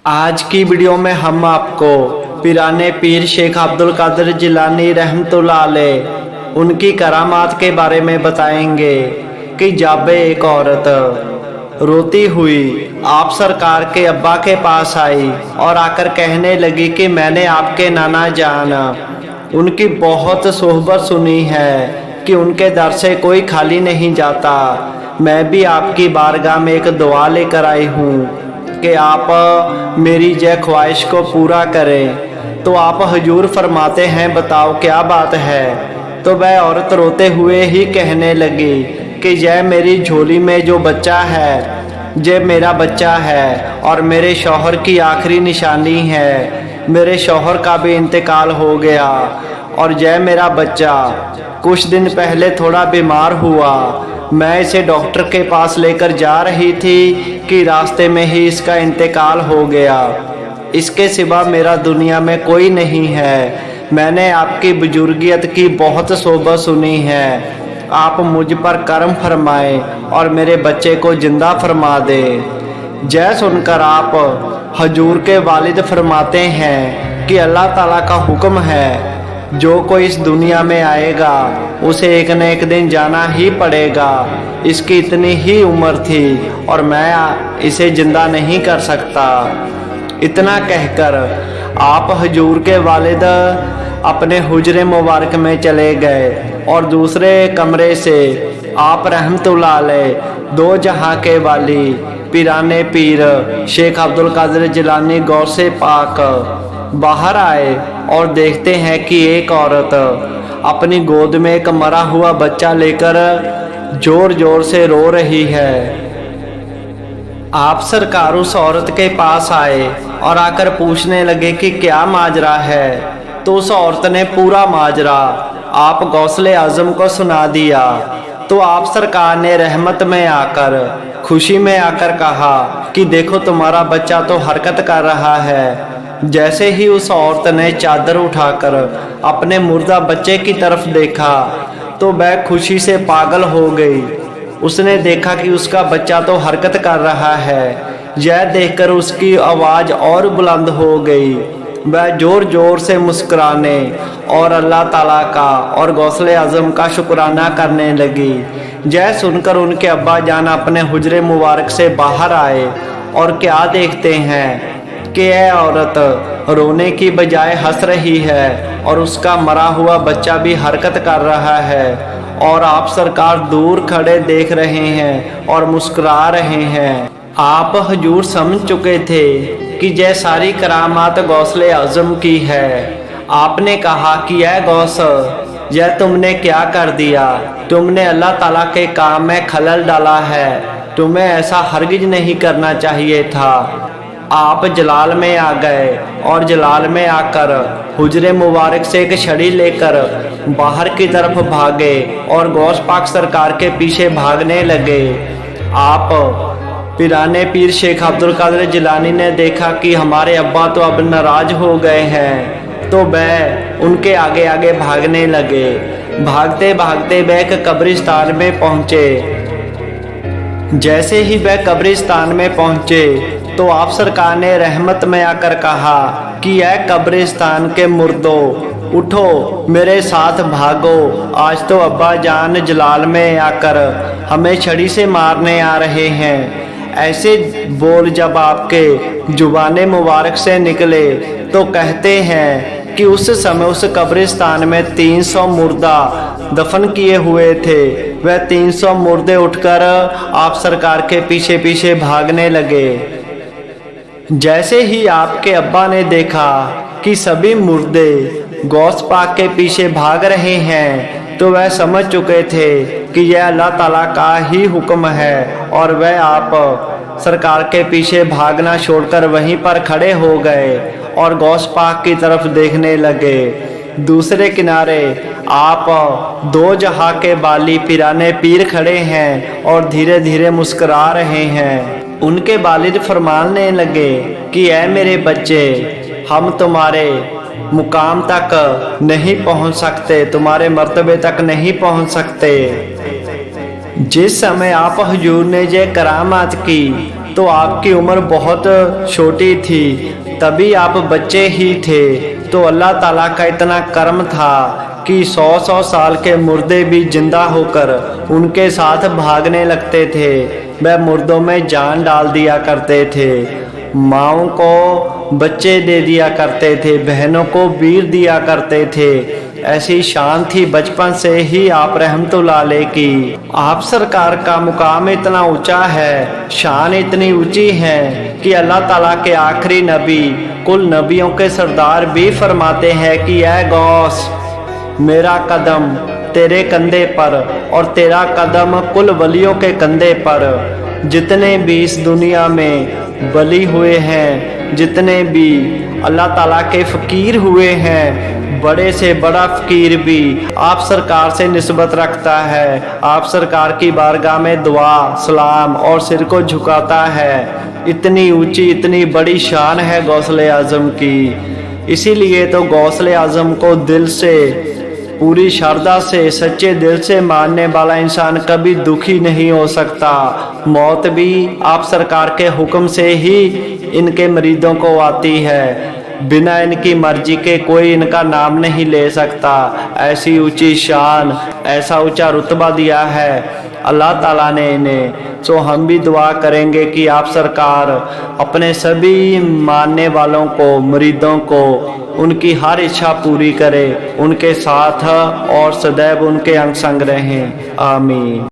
आज की वीडियो में हम आपको पिराने पीर शेख अब्दुल कादिर जिलानी रहमतुल्लाह अलैह उनकी करामात के बारे में बताएंगे कि जब एक औरत रोती हुई आप सरकार के अब्बा के पास आई और आकर कहने लगी कि मैंने आपके नाना जान उनकी बहुत सोहबत सुनी है कि उनके दर से कोई खाली नहीं जाता। मैं भी आपकी बारगाह में एक दुआ लेकर आई हूँ कि आप मेरी जय ख्वाहिश को पूरा करें। तो आप हजूर फरमाते हैं बताओ क्या बात है। तो वह औरत रोते हुए ही कहने लगी कि जय मेरी झोली में जो बच्चा है ये मेरा बच्चा है और मेरे शौहर की आखिरी निशानी है। मेरे शौहर का भी इंतकाल हो गया और जय मेरा बच्चा कुछ दिन पहले थोड़ा बीमार हुआ। मैं इसे डॉक्टर के पास लेकर जा रही थी कि रास्ते में ही इसका इंतकाल हो गया। इसके सिवा मेरा दुनिया में कोई नहीं है। मैंने आपकी बुजुर्गियत की बहुत सोबत सुनी है। आप मुझ पर करम फरमाएं और मेरे बच्चे को जिंदा फरमा दे। जय सुनकर आप हजूर के वालिद फरमाते हैं कि अल्लाह ताला का हुक्म है जो कोई इस दुनिया में आएगा उसे एक न एक दिन जाना ही पड़ेगा। इसकी इतनी ही उम्र थी और मैं इसे जिंदा नहीं कर सकता। इतना कहकर आप हजूर के वालिद अपने हुजरे मुबारक में चले गए और दूसरे कमरे से आप रहमतुल्लाह अलैह दो जहां के वाली पिराने पीर शेख अब्दुल कादिर जिलानी गौसे पाक बाहर आए और देखते हैं कि एक औरत अपनी गोद में एक मरा हुआ बच्चा लेकर जोर जोर से रो रही है। आप सरकार उस औरत के पास आए और आकर पूछने लगे कि क्या माजरा है। तो उस औरत ने पूरा माजरा आप गौसले आजम को सुना दिया। तो आप सरकार ने रहमत में आकर खुशी में आकर कहा कि देखो तुम्हारा बच्चा तो हरकत कर रहा है। जैसे ही उस औरत ने चादर उठाकर अपने मुर्दा बच्चे की तरफ देखा तो वह खुशी से पागल हो गई। उसने देखा कि उसका बच्चा तो हरकत कर रहा है। यह देखकर उसकी आवाज़ और बुलंद हो गई। वह जोर जोर से मुस्कुराने और अल्लाह ताला का और गौसले आज़म का शुक्राना करने लगी। यह सुनकर उनके अब्बा जान अपने हुजरे मुबारक से बाहर आए और क्या देखते हैं कि यह औरत रोने की बजाय हंस रही है और उसका मरा हुआ बच्चा भी हरकत कर रहा है। और आप सरकार दूर खड़े देख रहे हैं और मुस्कुरा रहे हैं। आप हजूर समझ चुके थे कि यह सारी करामात गौसले आज़म की है। आपने कहा कि यह गौस यह तुमने क्या कर दिया। तुमने अल्लाह ताला के काम में खलल डाला है। तुम्हें ऐसा हरगिज नहीं करना चाहिए था। आप जलाल में आ गए और जलाल में आकर हुजरे मुबारक से एक छड़ी लेकर बाहर की तरफ भागे और गौस पाक सरकार के पीछे भागने लगे। आप पिराने पीर शेख अब्दुल कादिर जिलानी ने देखा कि हमारे अब्बा तो अब नाराज हो गए हैं। तो वह उनके आगे आगे भागने लगे। भागते भागते वह एक कब्रिस्तान में पहुँचे। जैसे ही वह कब्रिस्तान में पहुँचे तो आप सरकार ने रहमत में आकर कहा कि यह कब्रिस्तान के मुर्दों उठो मेरे साथ भागो। आज तो अब्बा जान जलाल में आकर हमें छड़ी से मारने आ रहे हैं। ऐसे बोल जब आपके जुबाने मुबारक से निकले तो कहते हैं कि उस समय उस कब्रिस्तान में 300 मुर्दा दफन किए हुए थे। वह 300 मुर्दे उठकर आप सरकार के पीछे पीछे भागने लगे। जैसे ही आपके अब्बा ने देखा कि सभी मुर्दे गौस पाक के पीछे भाग रहे हैं तो वह समझ चुके थे कि यह अल्लाह ताला का ही हुक्म है और वह आप सरकार के पीछे भागना छोड़कर वहीं पर खड़े हो गए और गौस पाक की तरफ देखने लगे। दूसरे किनारे आप दो जहां के बाली पिराने पीर खड़े हैं और धीरे धीरे मुस्कुरा रहे हैं। उनके वालिद फरमाने लगे कि ऐ मेरे बच्चे हम तुम्हारे मुकाम तक नहीं पहुंच सकते, तुम्हारे मर्तबे तक नहीं पहुंच सकते। जिस समय आप हुजूर ने ये करामात की तो आपकी उम्र बहुत छोटी थी, तभी आप बच्चे ही थे। तो अल्लाह ताला का इतना करम था कि 100 साल के मुर्दे भी जिंदा होकर उनके साथ भागने लगते थे। वह मुर्दों में जान डाल दिया करते थे, माँओं को बच्चे दे दिया करते थे, बहनों को वीर दिया करते थे। ऐसी शान थी बचपन से ही आप रहमतुल्लाह अलैह की। आप सरकार का मुकाम इतना ऊंचा है, शान इतनी ऊंची है कि अल्लाह ताला के आखिरी नबी, कुल नबियों के सरदार भी फरमाते हैं कि ऐ गौस, मेरा कदम तेरे कंधे पर और तेरा कदम कुल वलियों के कंधे पर। जितने भी इस दुनिया में वली हुए हैं, जितने भी अल्लाह ताला के फ़कीर हुए हैं, बड़े से बड़ा फ़कीर भी आप सरकार से निस्बत रखता है, आप सरकार की बारगाह में दुआ सलाम और सिर को झुकाता है। इतनी ऊंची इतनी बड़ी शान है गौसले आज़म की। इसीलिए तो गौसले आज़म को दिल से, पूरी श्रद्धा से, सच्चे दिल से मानने वाला इंसान कभी दुखी नहीं हो सकता। मौत भी आप सरकार के हुक्म से ही इनके मरीदों को आती है, बिना इनकी मर्जी के कोई इनका नाम नहीं ले सकता। ऐसी ऊंची शान, ऐसा ऊंचा रुतबा दिया है अल्लाह ताला ने इन्हें। सो हम भी दुआ करेंगे कि आप सरकार अपने सभी मानने वालों को, मुरीदों को, उनकी हर इच्छा पूरी करे, उनके साथ और सदैव उनके अंग संग रहें। आमीन।